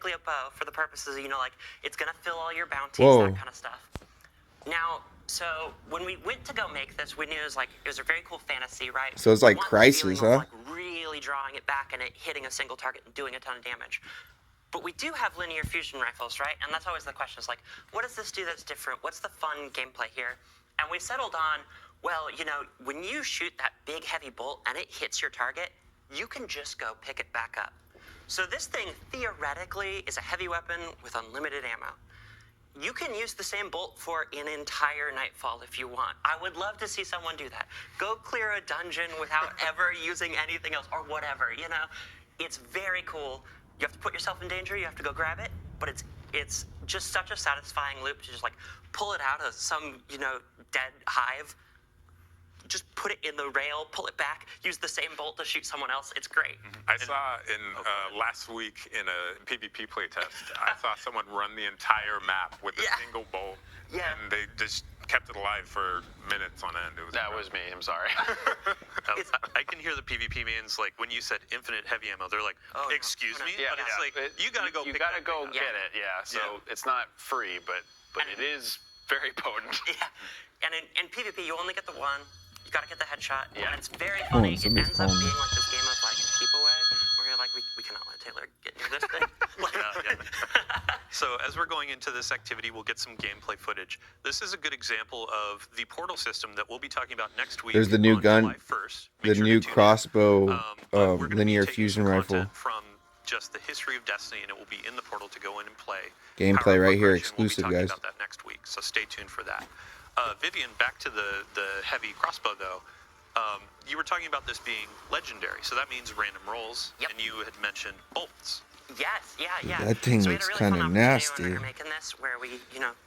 specifically a bow for the purposes of, like, it's going to fill all your bounties, that kind of stuff. Now, so when we went to go make this, we knew it was a very cool fantasy, right? So it's like Crisis, huh? Like really drawing it back and it hitting a single target and doing a ton of damage. But we do have linear fusion rifles, right? And that's always the question is like, what does this do that's different? What's the fun gameplay here? And we settled on, well, when you shoot that big heavy bolt and it hits your target, you can just go pick it back up. So this thing theoretically is a heavy weapon with unlimited ammo. You can use the same bolt for an entire Nightfall if you want. I would love to see someone do that. Go clear a dungeon without ever using anything else or whatever, It's very cool. You have to put yourself in danger, you have to go grab it, but it's just such a satisfying loop to just like pull it out of some, dead hive, just put it in the rail, pull it back, use the same bolt to shoot someone else. It's great. I saw last week in a PvP playtest, I saw someone run the entire map with a single bolt, and they just kept it alive for minutes on end. That was me. I'm sorry. I can hear the PvP means like when you said infinite heavy ammo, they're like, excuse me, Yeah, but it's like you gotta go. You gotta go get it. Yeah. So it's not free, but it is very potent. Yeah. And in PvP, you only get the one. You gotta get the headshot. Yeah. And it's very funny. It ends up being like this game of like keep away, where you're like, we cannot let Taylor get near this thing. So as we're going into this activity, we'll get some gameplay footage. This is a good example of the portal system that we'll be talking about next week. There's the new gun, July 1st. the new crossbow, linear fusion rifle. From just the history of Destiny, and it will be in the portal to go in and play. Gameplay right here, exclusive, we'll be guys. About that next week, so stay tuned for that. Vivian, back to the heavy crossbow though. You were talking about this being legendary, so that means random rolls, and you had mentioned bolts. Yes, yeah. That thing looks kind of nasty. When we were making this, where we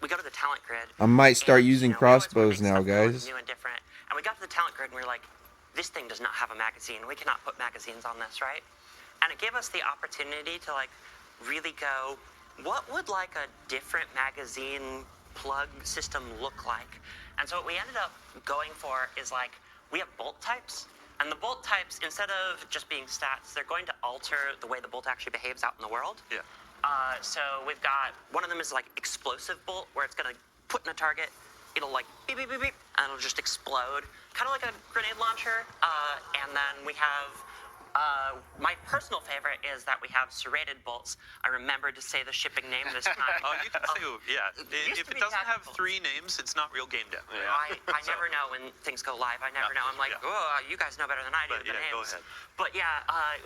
go to the talent grid. I might start using crossbows now, guys. New and different, and we got to the talent grid and we were like, this thing does not have a magazine. We cannot put magazines on this, right? And it gave us the opportunity to like really go, what would like a different magazine plug system look like? And so what we ended up going for is like, we have bolt types, and the bolt types, instead of just being stats, they're going to alter the way the bolt actually behaves out in the world. Yeah. So we've got, one of them is like explosive bolt, where it's gonna put in a target, it'll like beep, beep, beep, beep, and it'll just explode. Kind of like a grenade launcher. And then we have, my personal favorite is that we have serrated bolts. I remembered to say the shipping name this time. You can say, if it doesn't have three names, it's not real game dev. Yeah. I never know when things go live. I never know. I'm like, you guys know better than I do the names. Go ahead. But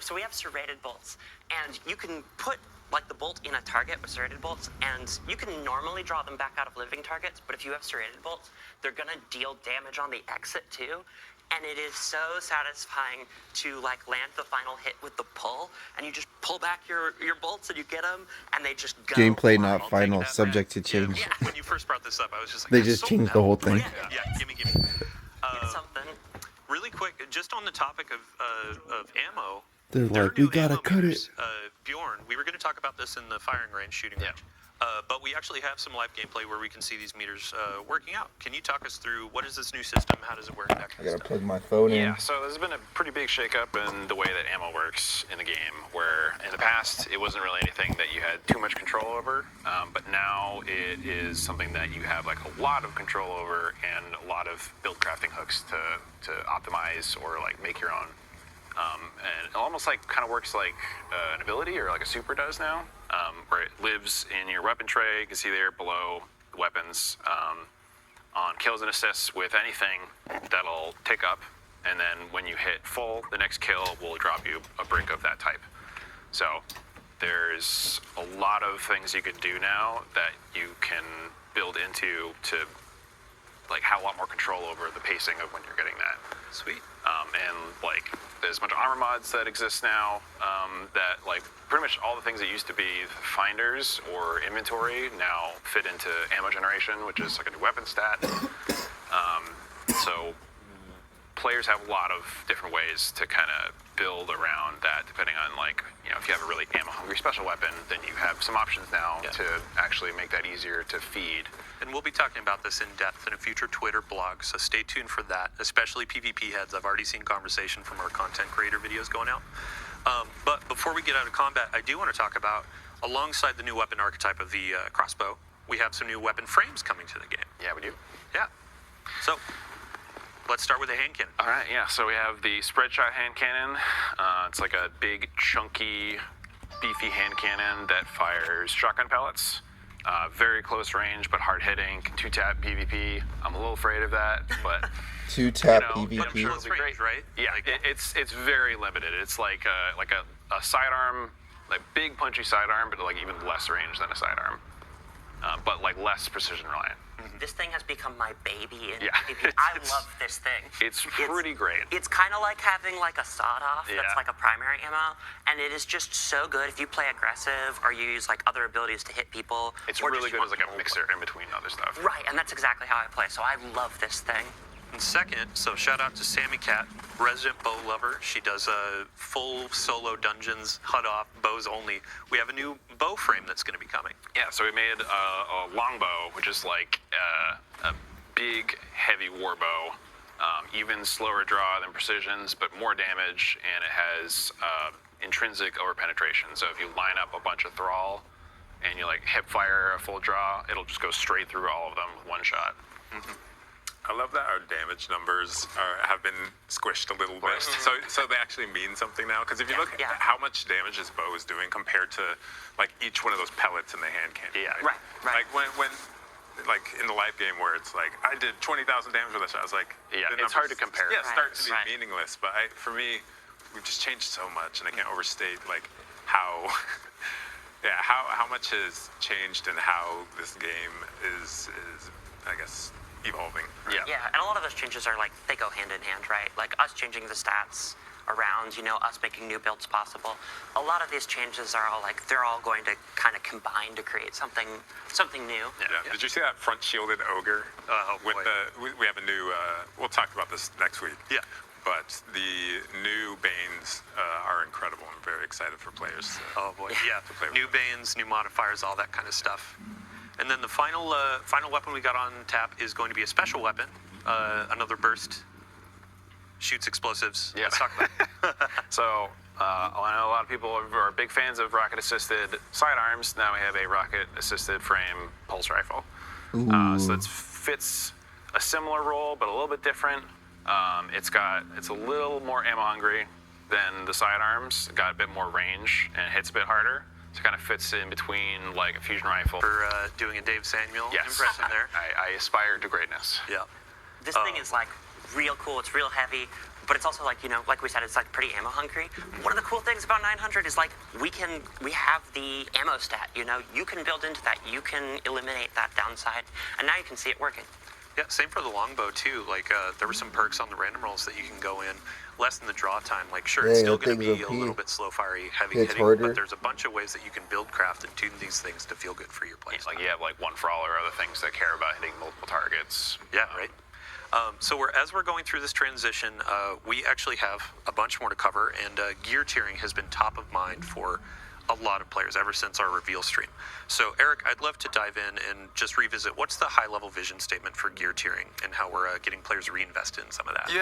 so we have serrated bolts, and you can put like the bolt in a target with serrated bolts, and you can normally draw them back out of living targets, but if you have serrated bolts, they're gonna deal damage on the exit too. And it is so satisfying to like land the final hit with the pull, and you just pull back your bolts and you get them, and they just go. Gameplay not final, subject to change. Yeah. When you first brought this up, I was just like, they just changed the whole thing. Yeah, gimme. It's something. Really quick, just on the topic of ammo. They're like, we gotta cut it. Bjorn, we were going to talk about this in the firing range, shooting range. But we actually have some live gameplay where we can see these meters working out. Can you talk us through what is this new system? How does it work? That I gotta plug my phone in. Yeah, so there's been a pretty big shakeup in the way that ammo works in the game, where in the past it wasn't really anything that you had too much control over, but now it is something that you have like a lot of control over and a lot of build crafting hooks to optimize or like make your own. And it almost like kind of works like an ability or like a super does now, where it lives in your weapon tray. You can see there below the weapons on kills and assists with anything that'll tick up. And then when you hit full, the next kill will drop you a brick of that type. So there's a lot of things you can do now that you can build into to like have a lot more control over the pacing of when you're getting that. Sweet. And like there's a bunch of armor mods that exist now that like pretty much all the things that used to be finders or inventory now fit into ammo generation, which is like a new weapon stat. So players have a lot of different ways to kind of build around that, depending on like, you know, if you have a really ammo hungry special weapon, then you have some options now to actually make that easier to feed. And we'll be talking about this in depth in a future Twitter blog, so stay tuned for that, especially PvP heads. I've already seen conversation from our content creator videos going out. But before we get out of combat, I do want to talk about alongside the new weapon archetype of the crossbow, we have some new weapon frames coming to the game. Yeah, we do. Yeah. So, let's start with the hand cannon. All right, yeah. So we have the spread shot hand cannon. It's like a big, chunky, beefy hand cannon that fires shotgun pellets. Very close range, but hard hitting. 2-tap PvP. I'm a little afraid of that, but 2-tap but I'm PvP. sure it'll be great, right? Yeah, Like, it's very limited. It's like a sidearm, like big punchy sidearm, but like even less range than a sidearm, but like less precision reliant. This thing has become my baby in Yeah, PvP. I love this thing. It's pretty great. It's kind of like having like a sawed-off Yeah. that's like a primary ammo, and it is just so good if you play aggressive or you use like other abilities to hit people. It's or really just good as want like a to- mixer in between other stuff. Right, and that's exactly how I play, so I love this thing. And second, so shout out to Sammy Cat, resident bow lover. She does full solo dungeons, HUD off, bows only. We have a new bow frame that's going to be coming. Yeah, so we made a longbow, which is like a big, heavy war bow. Even slower draw than precisions, but more damage, and it has intrinsic over penetration. So if you line up a bunch of thrall and you like hip fire a full draw, it'll just go straight through all of them with one shot. I love that our damage numbers have been squished a little bit, so they actually mean something now. Because if you look at how much damage this bow is doing compared to like each one of those pellets in the hand cannon. Yeah. Right. Like when like in the live game where it's like I did 20,000 damage with this, I was like, Yeah, the it's hard to compare. Yeah, Right, start to be right. meaningless. But for me, we've just changed so much, and I can't overstate like how. Yeah, how much has changed and how this game is I guess evolving. Yeah. Yeah, and a lot of those changes are like, they go hand in hand, right? Like us changing the stats around, us making new builds possible. A lot of these changes are all like, they're all going to kind of combine to create something new. Yeah. Did you see that front shielded ogre? Oh, with boy. we have a new. We'll talk about this next week. Yeah. But the new Banes are incredible. I'm very excited for players. Oh boy, yeah. play with New banes, new modifiers, all that kind of stuff. And then the final weapon we got on tap is going to be a special weapon, another burst, shoots explosives. Yeah. Let's talk about it. So I know a lot of people are big fans of rocket-assisted sidearms. Now we have a rocket-assisted frame pulse rifle. So it fits a similar role, but a little bit different. It's a little more ammo hungry than the sidearms. It got a bit more range and it hits a bit harder. So it kind of fits in between like a fusion rifle. For doing a Dave Samuel impression there. I aspire to greatness. Yeah. This thing is like real cool, it's real heavy, but it's also like, like we said, it's like pretty ammo hungry. One of the cool things about 900 is like, we have the ammo stat, you can build into that, you can eliminate that downside, and now you can see it working. Yeah, same for the longbow too. Like there were some perks on the random rolls that you can go in, lessen the draw time. Like sure, it's Yeah, still that going to be thing's a OP. little bit slow fiery, heavy Hits hitting, harder. but there's a bunch of ways that you can build craft and tune these things to feel good for your plays. Like you have like one for all or other things that care about hitting multiple targets. Yeah, right. So as we're going through this transition, we actually have a bunch more to cover, and gear tiering has been top of mind for a lot of players ever since our reveal stream. So Eric, I'd love to dive in and just revisit what's the high-level vision statement for gear tiering and how we're getting players reinvested in some of that. Yeah.